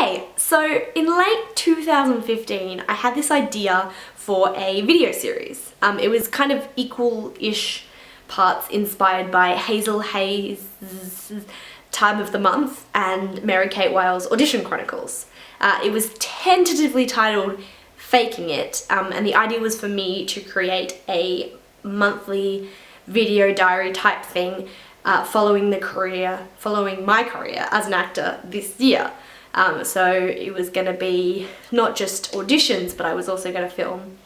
Okay, so in late 2015, I had this idea for a video series. It was kind of equal-ish parts inspired by Hazel Hayes' Time of the Month and Mary-Kate Wiles' Audition Chronicles. It was tentatively titled Faking It, and the idea was for me to create a monthly video diary type thing following my career as an actor this year. So it was going to be not just auditions, but I was also going to film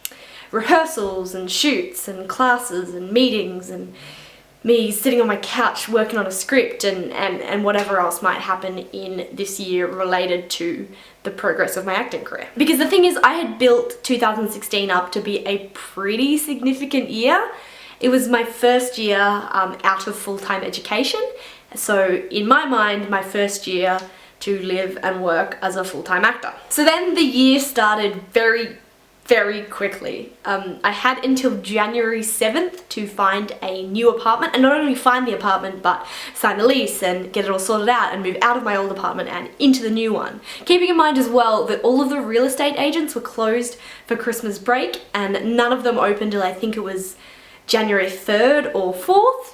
rehearsals and shoots and classes and meetings and me sitting on my couch working on a script and whatever else might happen in this year related to the progress of my acting career. Because the thing is, I had built 2016 up to be a pretty significant year. It was my first year out of full-time education, so in my mind, my first year to live and work as a full-time actor. So then the year started very quickly. I had until January 7th to find a new apartment, and not only find the apartment but sign the lease and get it all sorted out and move out of my old apartment and into the new one. Keeping in mind as well that all of the real estate agents were closed for Christmas break and none of them opened till I think it was January 3rd or 4th.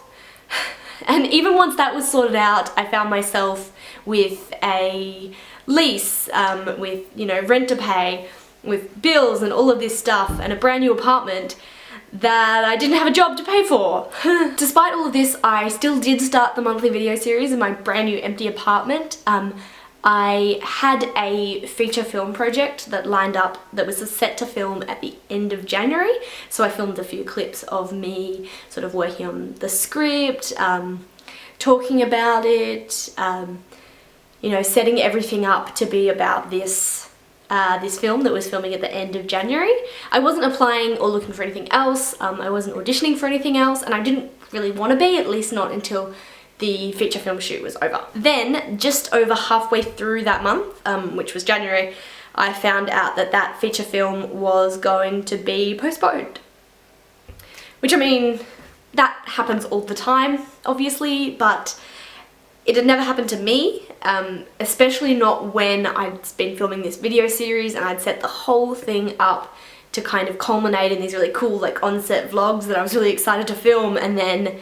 And even once that was sorted out, I found myself with a lease, with, you know, rent to pay, with bills and all of this stuff, and a brand new apartment that I didn't have a job to pay for. Despite all of this, I still did start the monthly video series in my brand new empty apartment. I had a feature film project that lined up that was set to film at the end of January, so I filmed a few clips of me sort of working on the script, talking about it, you know, setting everything up to be about this film that was filming at the end of January. I wasn't applying or looking for anything else, I wasn't auditioning for anything else, and I didn't really want to be, at least not until the feature film shoot was over. Then, just over halfway through that month, which was January, I found out that that feature film was going to be postponed. Which, I mean, that happens all the time, obviously, but it had never happened to me, especially not when I'd been filming this video series and I'd set the whole thing up to kind of culminate in these really cool, like, on-set vlogs that I was really excited to film, and then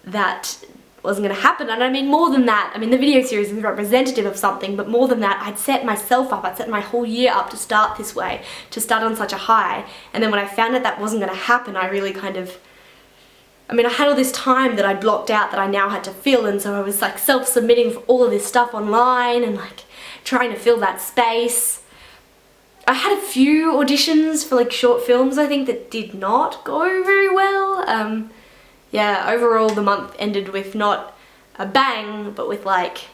that wasn't going to happen. And I mean, more than that, I mean, the video series is representative of something, but more than that, I'd set myself up, I'd set my whole year up to start this way, to start on such a high, and then when I found out that wasn't going to happen, I really kind of, I mean, I had all this time that I blocked out that I now had to fill, and so I was like self-submitting for all of this stuff online and like trying to fill that space. I had a few auditions for like short films, I think, that did not go very well. Yeah, overall the month ended with not a bang, but with like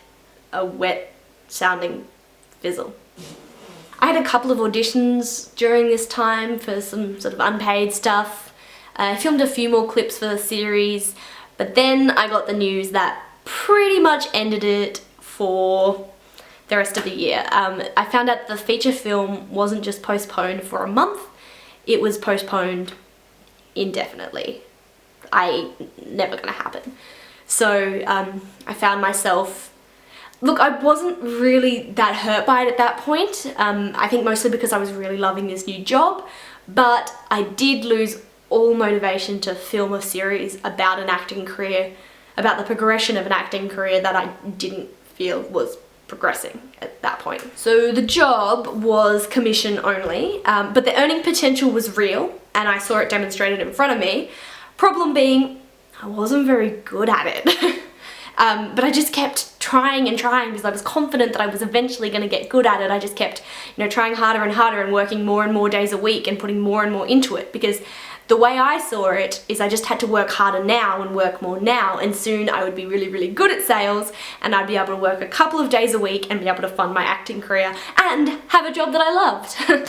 a wet sounding fizzle. I had a couple of auditions during this time for some sort of unpaid stuff. I filmed a few more clips for the series, but then I got the news that pretty much ended it for the rest of the year. I found out the feature film wasn't just postponed for a month, it was postponed indefinitely. Never gonna happen. So I found myself, look, I wasn't really that hurt by it at that point. I think mostly because I was really loving this new job, but I did lose all motivation to film a series about an acting career, about the progression of an acting career that I didn't feel was progressing at that point. So the job was commission only, but the earning potential was real, and I saw it demonstrated in front of me. Problem being, I wasn't very good at it. But I just kept trying and trying because I was confident that I was eventually going to get good at it. I just kept, you know, trying harder and harder and working more and more days a week and putting more and more into it, because the way I saw it is I just had to work harder now and work more now, and soon I would be really good at sales and I'd be able to work a couple of days a week and be able to fund my acting career and have a job that I loved.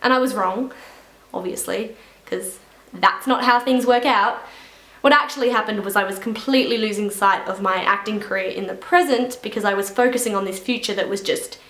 And I was wrong, obviously, because that's not how things work out. What actually happened was I was completely losing sight of my acting career in the present because I was focusing on this future that was just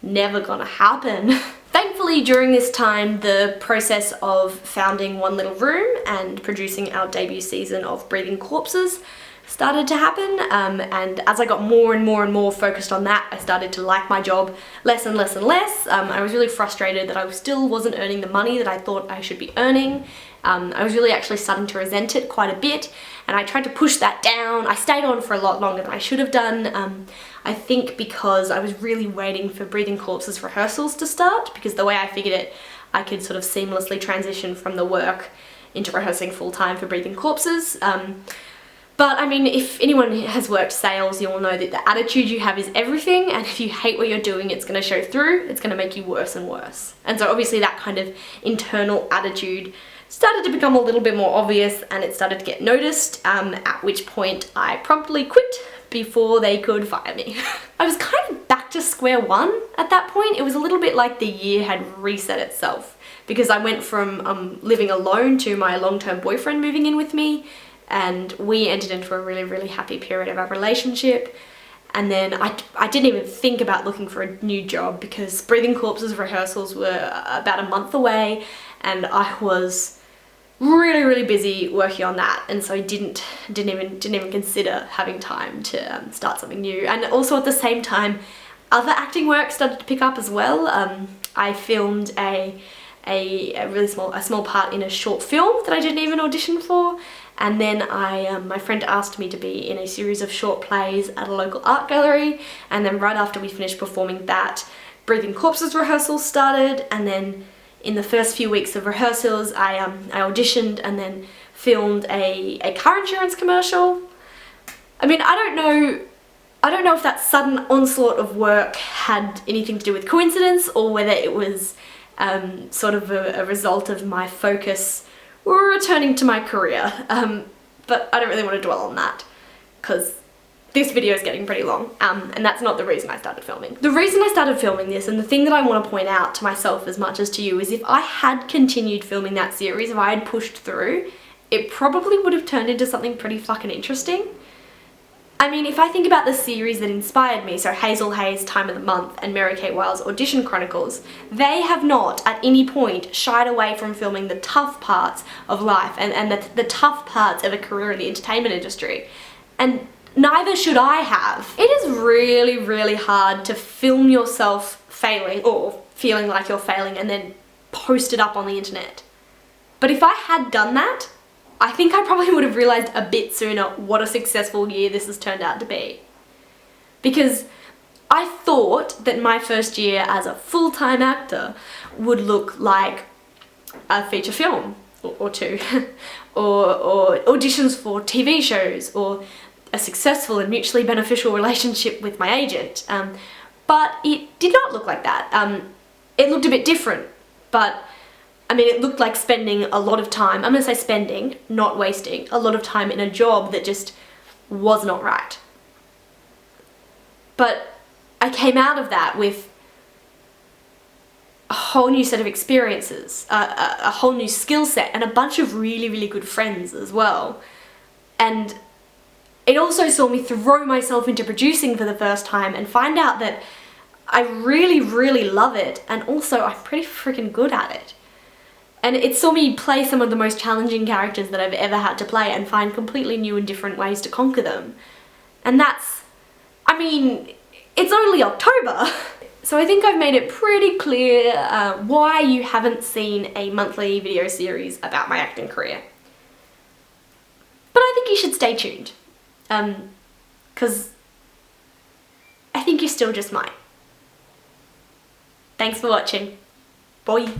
never gonna happen. Thankfully, during this time, the process of founding One Little Room and producing our debut season of Breathing Corpses started to happen, and as I got more and more focused on that, I started to like my job less and less and less. I was really frustrated that I still wasn't earning the money that I thought I should be earning. I was really actually starting to resent it quite a bit, and I tried to push that down. I stayed on for a lot longer than I should have done. I think because I was really waiting for Breathing Corpses rehearsals to start, because the way I figured it, I could sort of seamlessly transition from the work into rehearsing full-time for Breathing Corpses. But I mean, if anyone has worked sales, you'll know that the attitude you have is everything, and if you hate what you're doing, it's going to show through. It's going to make you worse and worse. And so obviously that kind of internal attitude started to become a little bit more obvious, and it started to get noticed, at which point I promptly quit before they could fire me. I was kind of back to square one at that point. It was a little bit like the year had reset itself, because I went from living alone to my long-term boyfriend moving in with me, and we entered into a really happy period of our relationship. And then I didn't even think about looking for a new job, because Breathing Corpses rehearsals were about a month away, and I was really busy working on that, and so I didn't even consider having time to start something new. And also at the same time, other acting work started to pick up as well. I filmed a really small part in a short film that I didn't even audition for. And then my friend asked me to be in a series of short plays at a local art gallery, and then right after we finished performing that, Breathing Corpses rehearsals started, and then in the first few weeks of rehearsals I auditioned and then filmed a car insurance commercial. I mean, I don't know if that sudden onslaught of work had anything to do with coincidence, or whether it was sort of a result of my focus returning to my career, but I don't really want to dwell on that, because this video is getting pretty long, and that's not the reason I started filming. The reason I started filming this, and the thing that I want to point out to myself as much as to you, is if I had continued filming that series, if I had pushed through, it probably would have turned into something pretty fucking interesting. I mean, if I think about the series that inspired me, so Hazel Hayes' Time of the Month and Mary-Kate Wiles' Audition Chronicles, they have not at any point shied away from filming the tough parts of life and the tough parts of a career in the entertainment industry. And neither should I have. It is really hard to film yourself failing, or feeling like you're failing, and then post it up on the internet. But if I had done that, I think I probably would have realised a bit sooner what a successful year this has turned out to be. Because I thought that my first year as a full-time actor would look like a feature film or two, or auditions for TV shows, or a successful and mutually beneficial relationship with my agent. But it did not look like that. It looked a bit different, but I mean, it looked like spending a lot of time, I'm gonna say spending, not wasting, a lot of time in a job that just was not right. But I came out of that with a whole new set of experiences, a whole new skill set, and a bunch of really good friends as well. And it also saw me throw myself into producing for the first time and find out that I really love it, and also I'm pretty freaking good at it. And it saw me play some of the most challenging characters that I've ever had to play and find completely new and different ways to conquer them. And that's, I mean, it's only October. So I think I've made it pretty clear why you haven't seen a monthly video series about my acting career. But I think you should stay tuned, because I think you still just might. Thanks for watching. Bye.